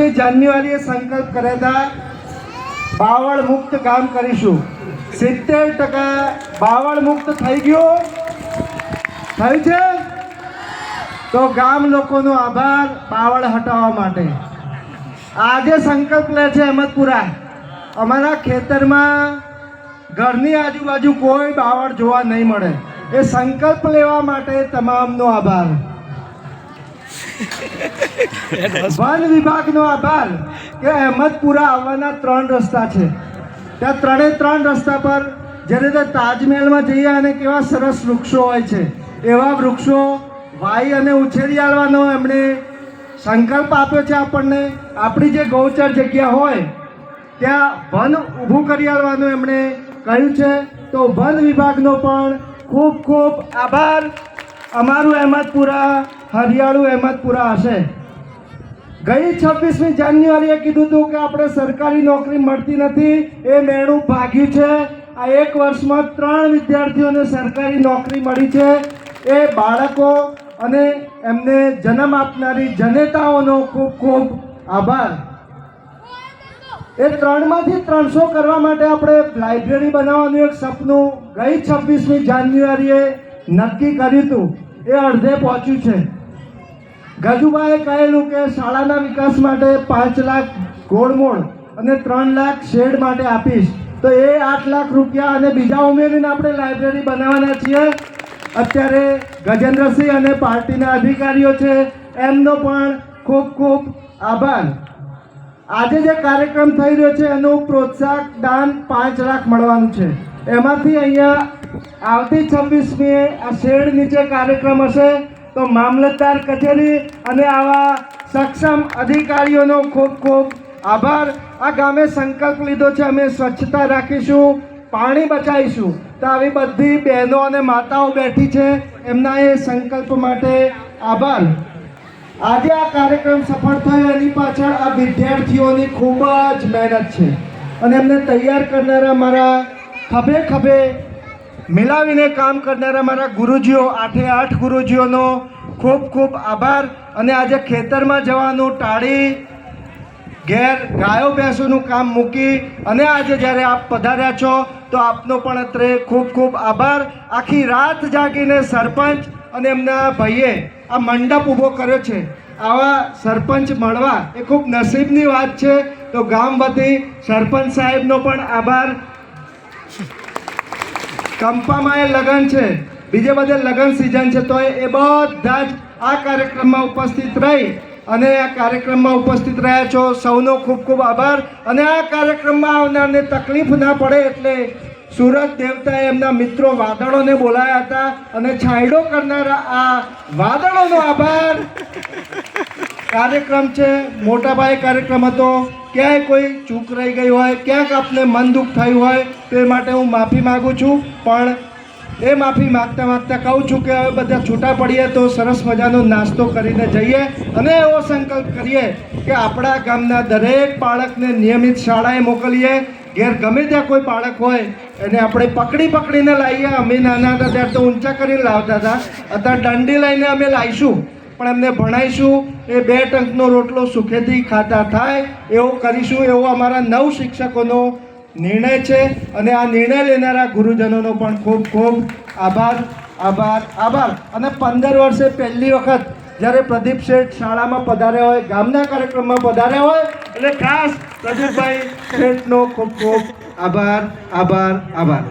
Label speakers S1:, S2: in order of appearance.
S1: 26મી જાન્યુઆરીએ સંકલ્પ કર્યા હતા બાવળ મુક્ત ગામ કરીશું. 70% બાવળ મુક્ત થઈ ગયું છે. તો ગામ લોકોનો આભાર બાવળ હટાવવા માટે. આજે સંકલ્પ લે છે અહેમદપુરા, અમારા ખેતરમાં ઘરની આજુબાજુ કોઈ બાવળ જોવા નહીં મળે. એ સંકલ્પ લેવા માટે તમામનો આભાર. વન વિભાગનો આભાર કે અહેમદપુરા આવવાના 3 રસ્તા છે. ત્યાં 3 રસ્તા પર જે રીતે તાજમહેલમાં જઈએ અને કેવા સરસ વૃક્ષો હોય છે એવા વૃક્ષો વાઈ અને ઉછેરી આવવાનો એમણે સંકલ્પ આપ્યો છે આપણને. આપણી જે ગૌચર જગ્યા હોય ત્યાં વન ઊભું કરી આવવાનું એમણે કહ્યું છે. તો વન વિભાગનો પણ ખૂબ ખૂબ આભાર. અમારું અહેમદપુરા હરિયાળું અહેમદપુરા હશે. ગઈ 26મી જાન્યુઆરીએ કીધું હતું કે આપણે સરકારી નોકરી મળતી નથી, એ મેળું ભાગ્યું છે. આ 1 વર્ષમાં 3 વિદ્યાર્થીઓને સરકારી નોકરી મળી છે. એ બાળકો અને એમને જન્મ આપનારી જનેતાઓનો ખૂબ ખૂબ આભાર. એ 3માંથી 300 કરવા માટે આપણે લાઇબ્રેરી બનાવવાનું એક સપનું ગઈ 26મી જાન્યુઆરીએ નક્કી કર્યું હતું. એ અડધે પહોંચ્યું છે. ગજુભાઈએ કહેલું કે શાળાના વિકાસ માટે 5 લાખ ગોળમોળ અને 3 લાખ શેડ માટે આપીશ. તો એ 8 લાખ રૂપિયા અને બીજા ઉમેરીને આપણે લાઇબ્રેરી બનાવવાના છીએ. અત્યારે ગજેન્દ્રસિંહ અને પાર્ટીના અધિકારીઓ છે એમનો પણ ખૂબ ખૂબ આભાર. આજે જે કાર્યક્રમ થઈ રહ્યો છે એનું પ્રોત્સાહક દાન 5 લાખ મળવાનું છે. એમાંથી અહીંયા આવતી 26મીએ આ શેડ નીચે કાર્યક્રમ હશે. તો મામલતદાર કચેરી અને આવા સક્ષમ અધિકારીઓનો ખૂબ ખૂબ આભાર. આ ગામે સંકલ્પ લીધો છે અમે સ્વચ્છતા રાખીશું, પાણી બચાવીશું. તો આવી બધી બહેનો અને માતાઓ બેઠી છે, એમના એ સંકલ્પ માટે આભાર. આજે આ કાર્યક્રમ સફળ થયો એની પાછળ આ વિદ્યાર્થીઓની ખૂબ જ મહેનત છે અને એમને તૈયાર કરનારા મારા ખભે ખભે મિલાવીને કામ કરનારા મારા ગુરુજીઓ 8 ગુરુજીઓનો ખૂબ ખૂબ આભાર. અને આજે ખેતરમાં જવાનું ટાળી ઘેર ગાયો ભેંસોનું કામ મૂકી અને આજે જ્યારે આપ પધાર્યા છો તો આપનો પણ અત્રે ખૂબ ખૂબ આભાર. આખી રાત જાગીને સરપંચ અને એમના ભાઈએ આ મંડપ ઊભો કર્યો છે. આવા સરપંચ મળવા એ ખૂબ નસીબની વાત છે. તો ગામ વતી સરપંચ સાહેબનો પણ આભાર. કંપામાં એ લગ્ન છે, બીજે બધે લગ્ન સિઝન છે, તો એ બધા જ આ કાર્યક્રમમાં ઉપસ્થિત રહી અને આ કાર્યક્રમમાં ઉપસ્થિત રહ્યા છો. સૌનો ખૂબ ખૂબ આભાર. અને આ કાર્યક્રમમાં આવનારને તકલીફ ના પડે એટલે સુરત દેવતાએ એમના મિત્રો વાદળોને બોલાયા હતા અને છાંયડો કરનારા આ વાદળોનો આભાર. કાર્યક્રમ છે, મોટાભાઈ કાર્યક્રમ હતો. ક્યાંય કોઈ ચૂક રહી ગઈ હોય, ક્યાંક આપને મન દુઃખ થયું હોય તો એ માટે હું માફી માગું છું. પણ એ માફી માગતા માગતા કહું છું કે હવે બધા છૂટા પડીએ તો સરસ મજાનો નાસ્તો કરીને જઈએ અને એવો સંકલ્પ કરીએ કે આપણા ગામના દરેક બાળકને નિયમિત શાળાએ મોકલીએ. ઘેર ગમે ત્યાં કોઈ બાળક હોય એને આપણે પકડીને લાવીએ. અમે નાના હતા ત્યારે તો ઊંચા કરીને લાવતા હતા, અત્યારે દંડી લઈને અમે લાવીશું પણ એમને ભણાવીશું. એ 2 ટંકનો રોટલો સુખેથી ખાતા થાય એવું કરીશું. એવો અમારા 9 શિક્ષકોનો નિર્ણય છે અને આ નિર્ણય લેનારા ગુરુજનોનો પણ ખૂબ ખૂબ આભાર આભાર આભાર. અને 15 વર્ષે પહેલી વખત જ્યારે પ્રદીપ શેઠ શાળામાં પધાર્યા હોય, ગામના કાર્યક્રમમાં પધાર્યા હોય એટલે ખાસ પ્રદીપભાઈ શેઠનો ખૂબ ખૂબ આભાર આભાર આભાર.